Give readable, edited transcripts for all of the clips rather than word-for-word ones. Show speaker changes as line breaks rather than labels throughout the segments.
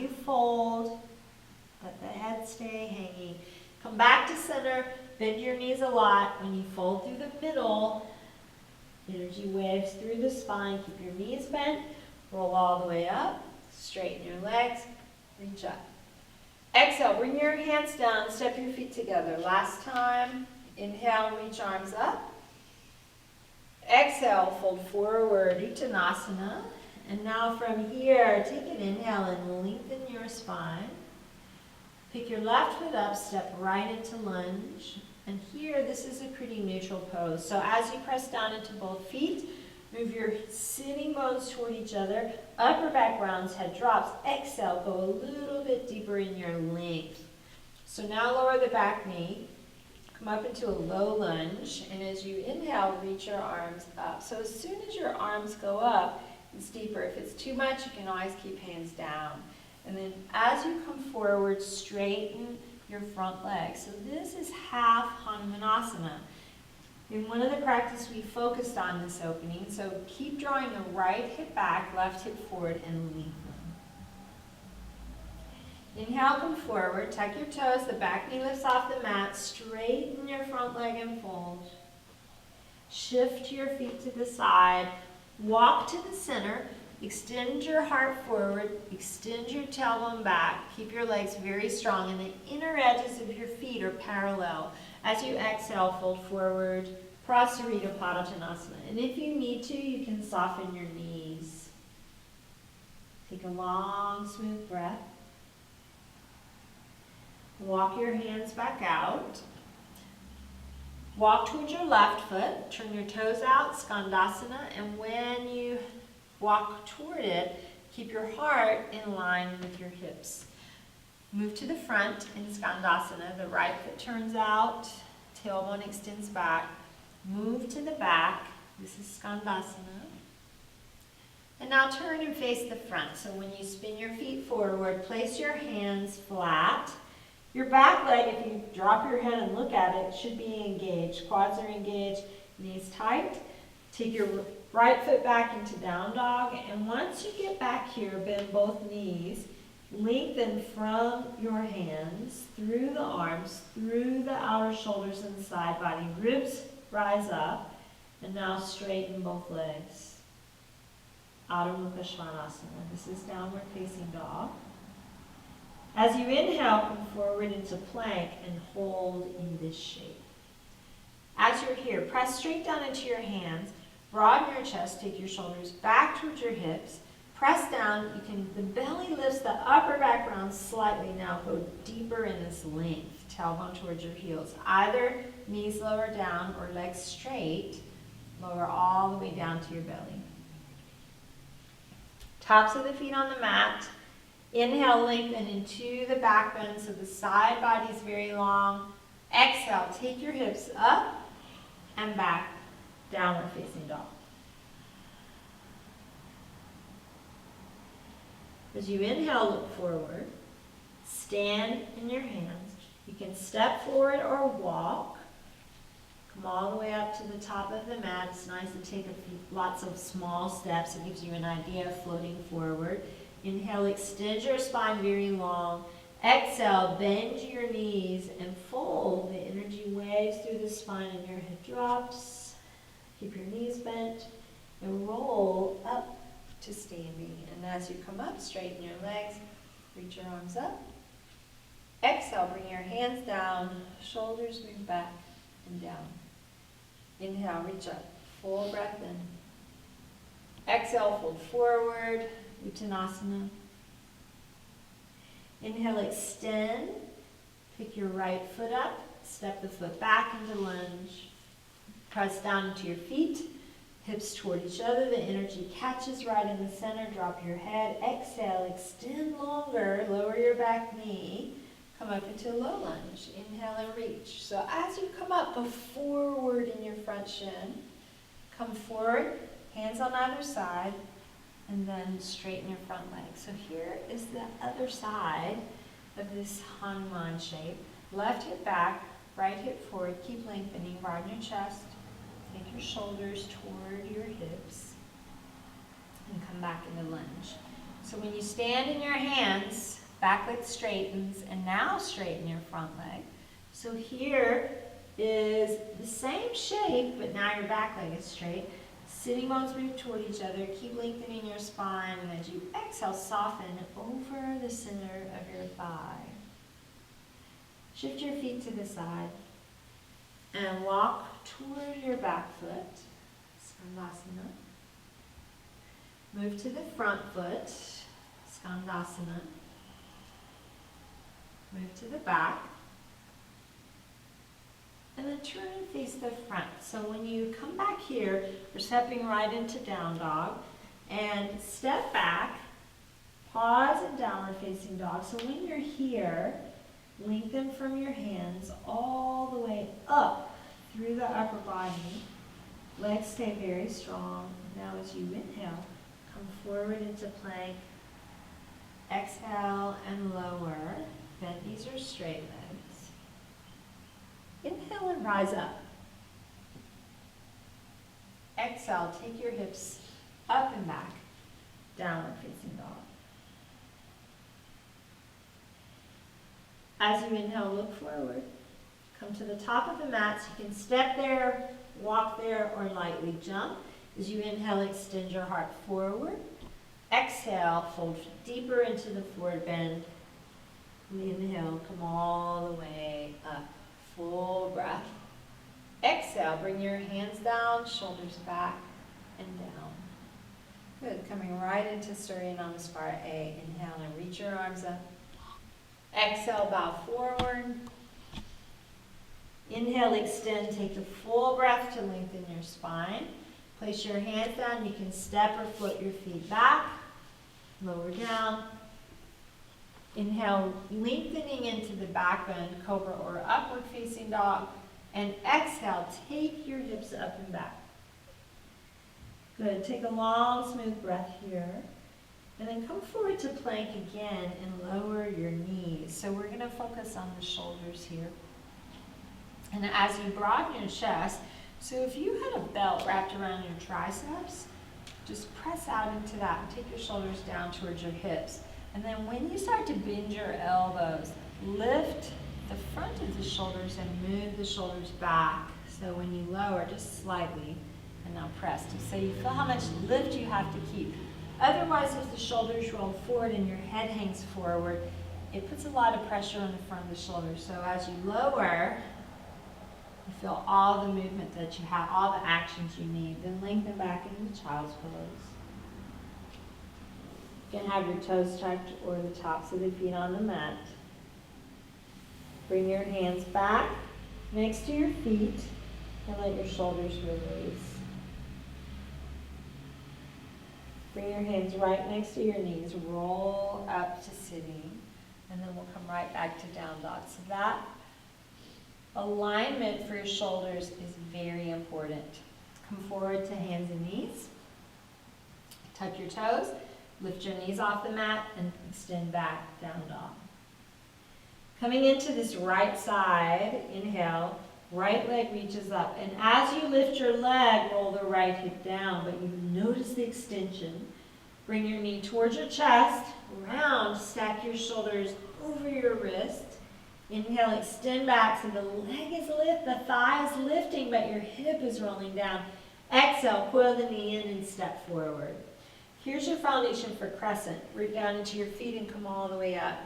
you fold, let the head stay hanging. Come back to center, bend your knees a lot. When you fold through the middle, energy waves through the spine. Keep your knees bent, roll all the way up, straighten your legs, reach up. Exhale, bring your hands down, step your feet together. Last time, inhale, reach arms up. Exhale, fold forward, Uttanasana. And now from here, take an inhale and lengthen your spine. Pick your left foot up, step right into lunge. And here, this is a pretty neutral pose. So as you press down into both feet, move your sitting bones toward each other. Upper back rounds, head drops. Exhale, go a little bit deeper in your length. So now lower the back knee. Come up into a low lunge. And as you inhale, reach your arms up. So as soon as your arms go up, it's deeper. If it's too much, you can always keep hands down. And then as you come forward, straighten your front leg. So this is half Hanumanasana. In one of the practices, we focused on this opening. So keep drawing the right hip back, left hip forward, and lengthen. Inhale, come forward. Tuck your toes. The back knee lifts off the mat. Straighten your front leg and fold. Shift your feet to the side. Walk to the center. Extend your heart forward. Extend your tailbone back. Keep your legs very strong, and the inner edges of your feet are parallel. As you exhale, fold forward, Prasarita Padottanasana. And if you need to, you can soften your knees. Take a long, smooth breath. Walk your hands back out. Walk towards your left foot. Turn your toes out, Skandasana. And when you walk toward it, keep your heart in line with your hips. Move to the front in Skandasana. The right foot turns out, tailbone extends back. Move to the back. This is Skandasana. And now turn and face the front. So when you spin your feet forward, place your hands flat. Your back leg, if you drop your head and look at it, should be engaged. Quads are engaged, knees tight. Take your right foot back into down dog. And once you get back here, bend both knees. Lengthen from your hands, through the arms, through the outer shoulders and the side body. Ribs rise up. And now straighten both legs. Adho Mukha Svanasana. This is downward facing dog. As you inhale, come forward into plank and hold in this shape. As you're here, press straight down into your hands. Broaden your chest. Take your shoulders back towards your hips. Press down. The belly lifts the upper back round slightly. Now go deeper in this length. Tailbone towards your heels. Either knees lower down or legs straight. Lower all the way down to your belly. Tops of the feet on the mat. Inhale, lengthen into the back bend so the side body is very long. Exhale, take your hips up and back, downward facing dog. As you inhale, look forward. Stand in your hands. You can step forward or walk. Come all the way up to the top of the mat. It's nice to take lots of small steps. It gives you an idea of floating forward. Inhale, extend your spine very long. Exhale, bend your knees and fold. The energy waves through the spine and your head drops. Keep your knees bent and roll up to standing. And as you come up, straighten your legs, reach your arms up. Exhale, bring your hands down, shoulders move back and down. Inhale, reach up, full breath in. Exhale, fold forward. Uttanasana. Inhale, extend. Pick your right foot up. Step the foot back into lunge. Press down into your feet. Hips toward each other. The energy catches right in the center. Drop your head. Exhale, extend longer. Lower your back knee. Come up into a low lunge. Inhale and reach. So as you come up, go forward in your front shin. Come forward. Hands on either side. And then straighten your front leg. So here is the other side of this Hanuman shape. Left hip back, right hip forward. Keep lengthening. Broaden your chest. Take your shoulders toward your hips. And come back into lunge. So when you stand in your hands, back leg straightens, and now straighten your front leg. So here is the same shape, but now your back leg is straight. Sitting bones move toward each other. Keep lengthening your spine, and as you exhale, soften over the center of your thigh. Shift your feet to the side and walk toward your back foot, Skandasana. Move to the front foot, Skandasana. Move to the back. And then turn and face the front. So when you come back here, we're stepping right into down dog. And step back, pause in downward facing dog. So when you're here, lengthen from your hands all the way up through the upper body. Legs stay very strong. Now as you inhale, come forward into plank. Exhale and lower. Bend knees or straight legs. Inhale and rise up. Exhale, take your hips up and back. Downward facing dog. As you inhale, look forward. Come to the top of the mat so you can step there, walk there, or lightly jump. As you inhale, extend your heart forward. Exhale, fold deeper into the forward bend. Inhale, come all the way up. Full breath. Exhale, bring your hands down, shoulders back and down. Good, coming right into Surya Namaskara A. Inhale and reach your arms up. Exhale, bow forward. Inhale, extend, take a full breath to lengthen your spine. Place your hands down, you can step or float your feet back. Lower down. Inhale, lengthening into the back bend, cobra or upward facing dog. And exhale, take your hips up and back. Good, take a long, smooth breath here. And then come forward to plank again and lower your knees. So we're gonna focus on the shoulders here. And as you broaden your chest, so if you had a belt wrapped around your triceps, just press out into that and take your shoulders down towards your hips. And then when you start to bend your elbows, lift the front of the shoulders and move the shoulders back. So when you lower, just slightly, and now press. So you feel how much lift you have to keep. Otherwise, if the shoulders roll forward and your head hangs forward, it puts a lot of pressure on the front of the shoulders. So as you lower, you feel all the movement that you have, all the actions you need. Then lengthen back into child's pose. You can have your toes tucked or the tops of the feet on the mat. Bring your hands back next to your feet and let your shoulders release. Bring your hands right next to your knees. Roll up to sitting, and then we'll come right back to down dog. So that alignment for your shoulders is very important. Come forward to hands and knees. Tuck your toes. Lift your knees off the mat and extend back, down dog. Coming into this right side, inhale, right leg reaches up. And as you lift your leg, roll the right hip down, but you notice the extension. Bring your knee towards your chest, round, stack your shoulders over your wrist. Inhale, extend back so the leg is lift, the thigh is lifting, but your hip is rolling down. Exhale, coil the knee in and step forward. Here's your foundation for crescent. Root down into your feet and come all the way up.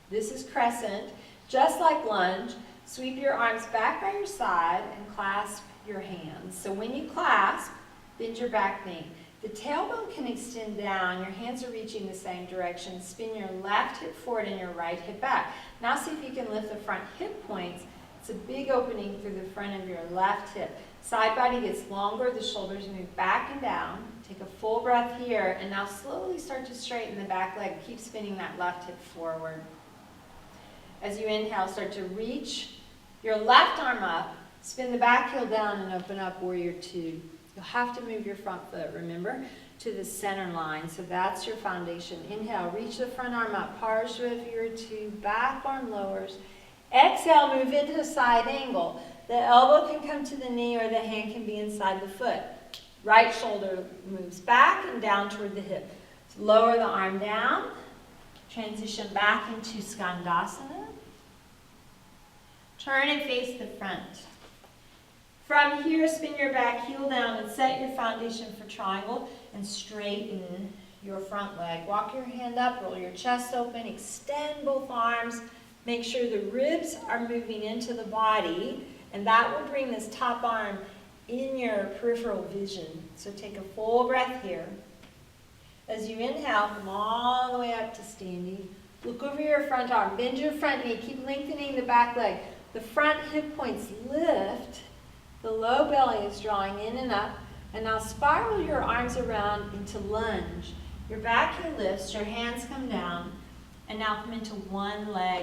This is crescent. Just like lunge, sweep your arms back by your side and clasp your hands. So when you clasp, bend your back knee. The tailbone can extend down. Your hands are reaching the same direction. Spin your left hip forward and your right hip back. Now see if you can lift the front hip points. It's a big opening through the front of your left hip. Side body gets longer. The shoulders move back and down. Take a full breath here, and now slowly start to straighten the back leg. Keep spinning that left hip forward. As you inhale, start to reach your left arm up, spin the back heel down, and open up warrior two. You'll have to move your front foot, remember, to the center line. So that's your foundation. Inhale, reach the front arm up, Parshva two, back arm lowers. Exhale, move into a side angle. The elbow can come to the knee or the hand can be inside the foot. Right shoulder moves back and down toward the hip. So lower the arm down, Transition back into Skandasana. Turn and face the front. From here, spin your back heel down and set your foundation for triangle and straighten your front leg. Walk your hand up, roll your chest open, extend both arms. Make sure the ribs are moving into the body, and that will bring this top arm in your peripheral vision. So take a full breath here. As you inhale, come all the way up to standing. Look over your front arm. Bend your front knee. Keep lengthening the back leg. The front hip points lift. The low belly is drawing in and up. And now spiral your arms around into lunge. Your back heel lifts. Your hands come down. And now come into one leg